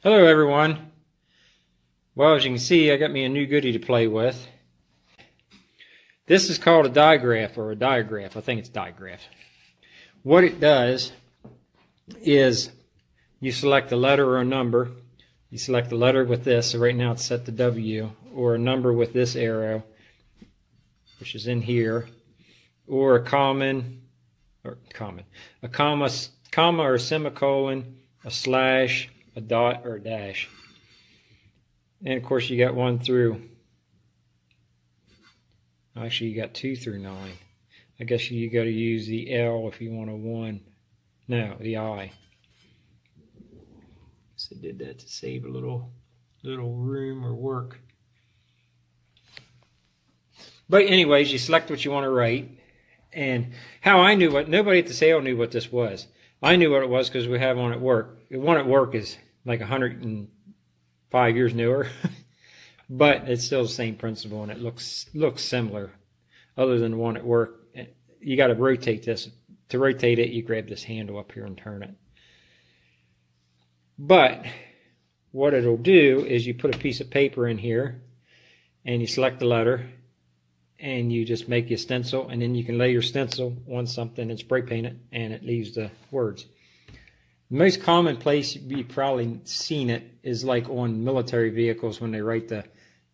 Hello everyone. Well, as you can see, I got me a new goodie to play with. This is called a Diagraph, or a Diagraph. I think it's Diagraph. What it does is you select a letter or a number. You select the letter with this, so right now it's set to W, or a number with this arrow, which is in here, or a comma or a semicolon, a slash, a dot, or a dash. And of course you got 1 through, actually you got 2 through 9. I guess you got to use the L if you want a 1. No, the I. So I did that to save a little room or work. But anyways, you select what you want to write. And how I knew what, nobody at the sale knew what this was. I knew what it was because we have one at work. The one at work is like 105 years newer. But it's still the same principle, and it looks similar. Other than the one at work, you got to rotate this. To rotate it, you grab this handle up here and turn it. But what it'll do is you put a piece of paper in here, and you select the letter, and you just make your stencil, and then you can lay your stencil on something and spray paint it, and it leaves the words. The most common place you've probably seen it is like on military vehicles when they write the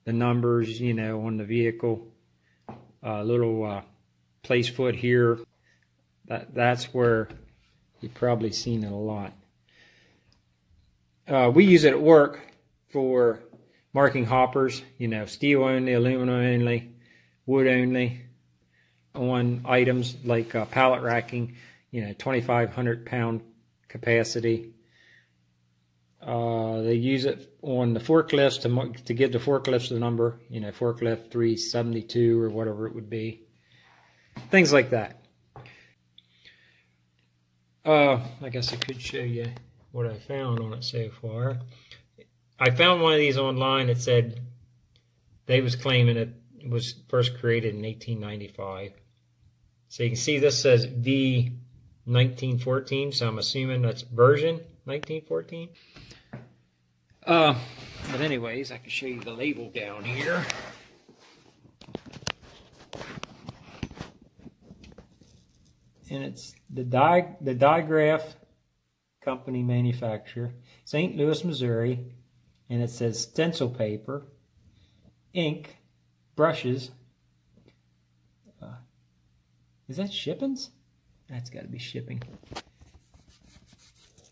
numbers, you know, on the vehicle. Little place foot here. That's where you've probably seen it a lot. We use it at work for marking hoppers, you know, steel only, aluminum only, wood only, on items like pallet racking, you know, 2,500 pound capacity. They use it on the forklifts to give the forklifts the number, you know, forklift 372 or whatever it would be. Things like that. I guess I could show you what I found on it so far. I found one of these online that said they was claiming it was first created in 1895. So you can see this says V 1914, so I'm assuming that's version 1914. But anyways, I can show you the label down here. And it's the Diagraph company manufacturer, St. Louis, Missouri, and it says stencil paper, ink, brushes. Is that shippings? That's got to be shipping.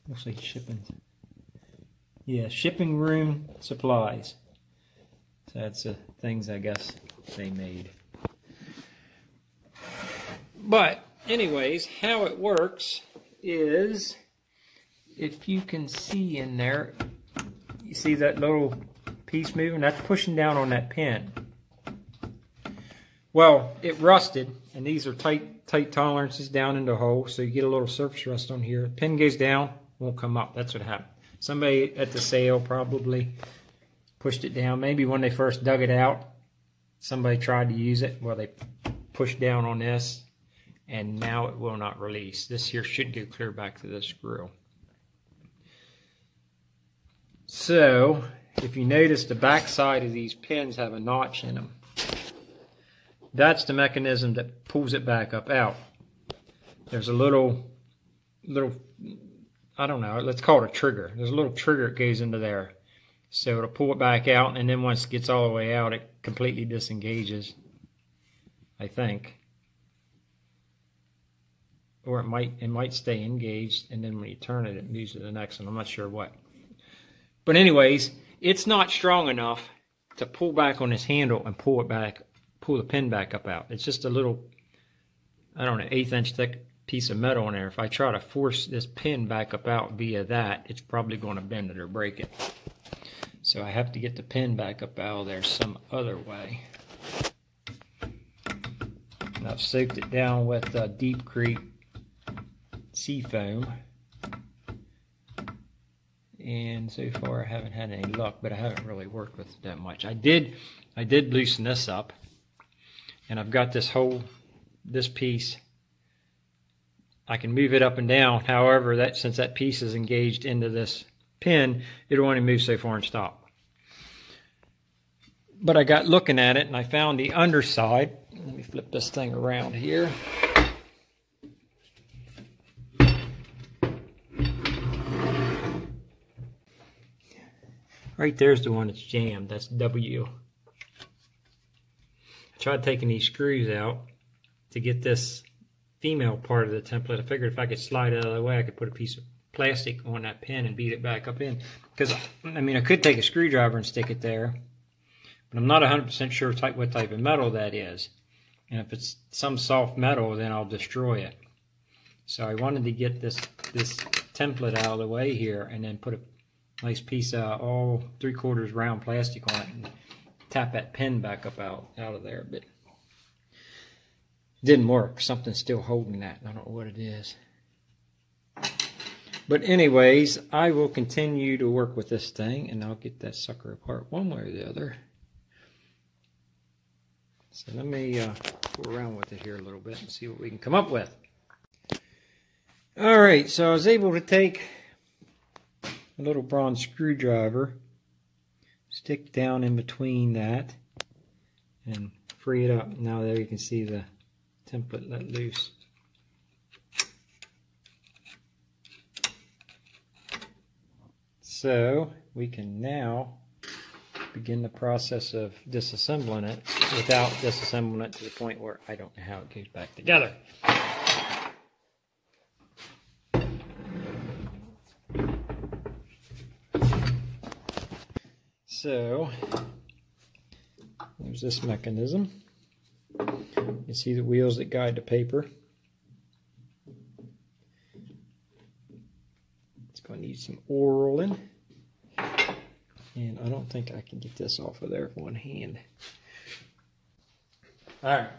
Looks like shipping. Yeah, shipping room supplies. So that's the things I guess they made. But anyways, how it works is, if you can see in there, you see that little piece moving? That's pushing down on that pin. Well, it rusted, and these are tight tolerances down in the hole, so you get a little surface rust on here. Pin goes down, won't come up. That's what happened. Somebody at the sale probably pushed it down. Maybe when they first dug it out, somebody tried to use it. Well, they pushed down on this, and now it will not release. This here should go clear back to the screw. So, if you notice, the back side of these pins have a notch in them. That's the mechanism that pulls it back up out. There's a little, I don't know, let's call it a trigger. There's a little trigger that goes into there. So it'll pull it back out, and then once it gets all the way out, it completely disengages, I think. Or it might stay engaged, and then when you turn it, it moves to the next one. I'm not sure what. But anyways, it's not strong enough to pull back on this handle and pull the pin back up out. It's just a little, I don't know, 1/8 inch thick piece of metal in there. If I try to force this pin back up out via that, it's probably going to bend it or break it. So I have to get the pin back up out of there some other way. And I've soaked it down with Deep Creek sea foam. And so far I haven't had any luck, but I haven't really worked with it that much. I did loosen this up, and I've got this piece I can move it up and down. However, since that piece is engaged into this pin, it'll only move so far and stop. But I got looking at it and I found the underside. Let me flip this thing around here. Right there's the one that's jammed. That's W. I tried taking these screws out to get this female part of the template. I figured if I could slide it out of the way, I could put a piece of plastic on that pin and beat it back up in. Because, I mean, I could take a screwdriver and stick it there, but I'm not 100% sure what type of metal that is. And if it's some soft metal, then I'll destroy it. So I wanted to get this template out of the way here and then put a nice piece of all 3/4 round plastic on it and tap that pin back up out of there. But it didn't work. Something's still holding that. I don't know what it is. But anyways, I will continue to work with this thing and I'll get that sucker apart one way or the other. So let me go around with it here a little bit and see what we can come up with. Alright, so I was able to take a little bronze screwdriver, stick down in between that, and free it up. Now there you can see the template let loose. So we can now begin the process of disassembling it without disassembling it to the point where I don't know how it goes back together. So, there's this mechanism. You see the wheels that guide the paper. It's going to need some oiling. And I don't think I can get this off of there with one hand. Alright.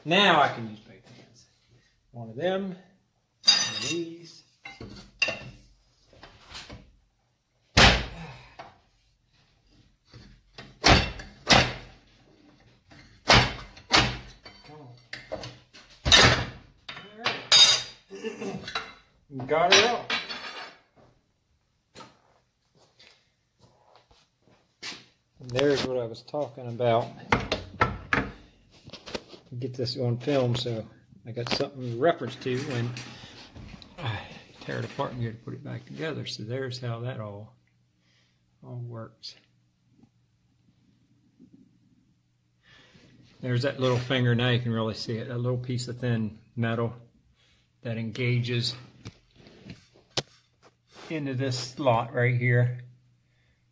Now I can use both hands. One of them, one of these. Got it out. And there's what I was talking about. Get this on film so I got something to reference to when I tear it apart and get to put it back together. So there's how that all works. There's that little finger. Now you can really see it. That little piece of thin metal that engages into this slot right here.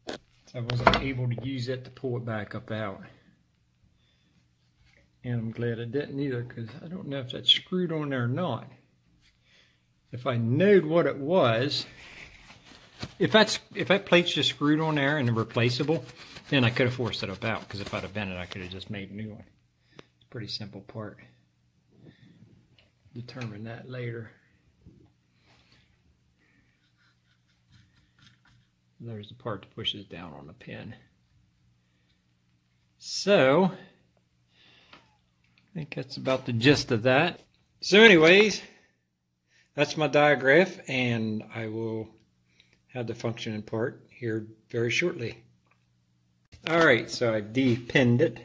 So I wasn't able to use it to pull it back up out. And I'm glad I didn't either, because I don't know if that's screwed on there or not. If I knowed what it was, if that plate's just screwed on there and replaceable, then I could have forced it up out, because if I'd have bent it, I could have just made a new one. It's a pretty simple part. Determine that later. There's the part that pushes down on the pin. So, I think that's about the gist of that. So anyways, that's my diagraph, and I will have the functioning part here very shortly. Alright, so I de-pinned it.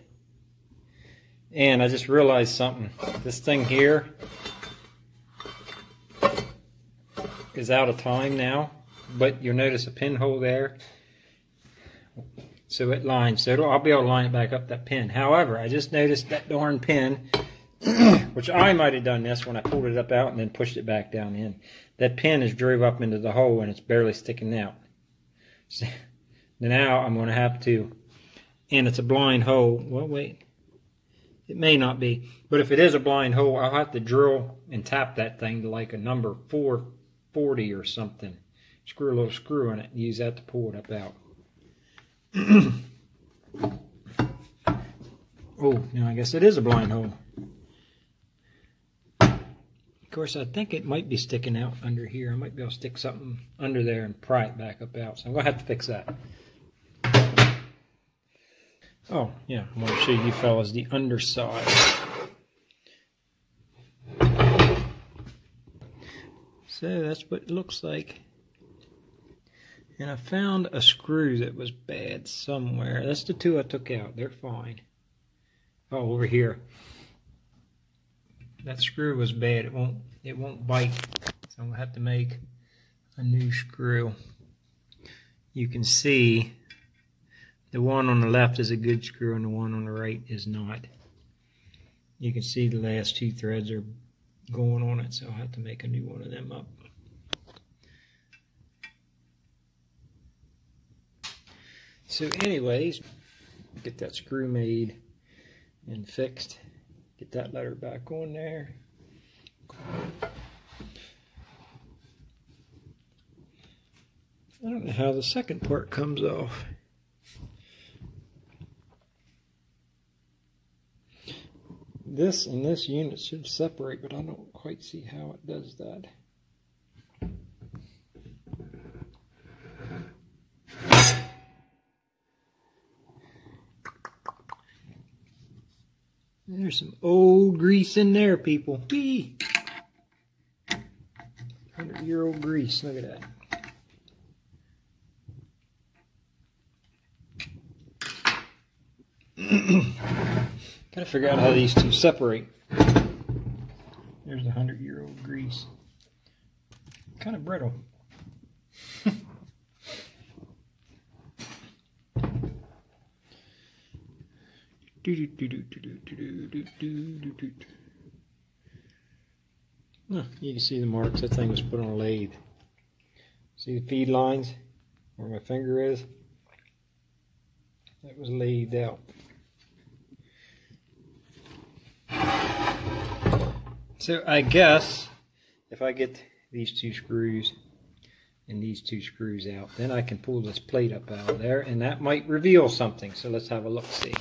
And I just realized something. This thing here is out of time now. But you'll notice a pinhole there, so it lines. So I'll be able to line it back up that pin. However, I just noticed that darn pin, which I might have done this when I pulled it up out and then pushed it back down in. That pin has drove up into the hole and it's barely sticking out. So now I'm going to have to, and it's a blind hole. Well, wait, it may not be, but if it is a blind hole, I'll have to drill and tap that thing to like a number 440 or something. Screw a little screw in it and use that to pull it up out. Oh, now I guess it is a blind hole. Of course, I think it might be sticking out under here. I might be able to stick something under there and pry it back up out. So I'm going to have to fix that. Oh, yeah, I want to show you fellas the underside. So that's what it looks like. And I found a screw that was bad somewhere. That's the two I took out. They're fine. Oh, over here. That screw was bad. It won't bite. So I'm gonna have to make a new screw. You can see the one on the left is a good screw and the one on the right is not. You can see the last two threads are going on it, so I'll have to make a new one of them up. So anyways, get that screw made and fixed. Get that letter back on there. I don't know how the second part comes off. This and this unit should separate, but I don't quite see how it does that. There's some old grease in there, people. 100-year-old grease. Look at that. Gotta figure out how these two separate. There's the 100-year-old grease. Kind of brittle. Oh, you can see the marks. That thing was put on a lathe. See the feed lines where my finger is? That was lathed out. So I guess if I get these two screws and these two screws out, then I can pull this plate up out of there, and that might reveal something. So let's have a look-see.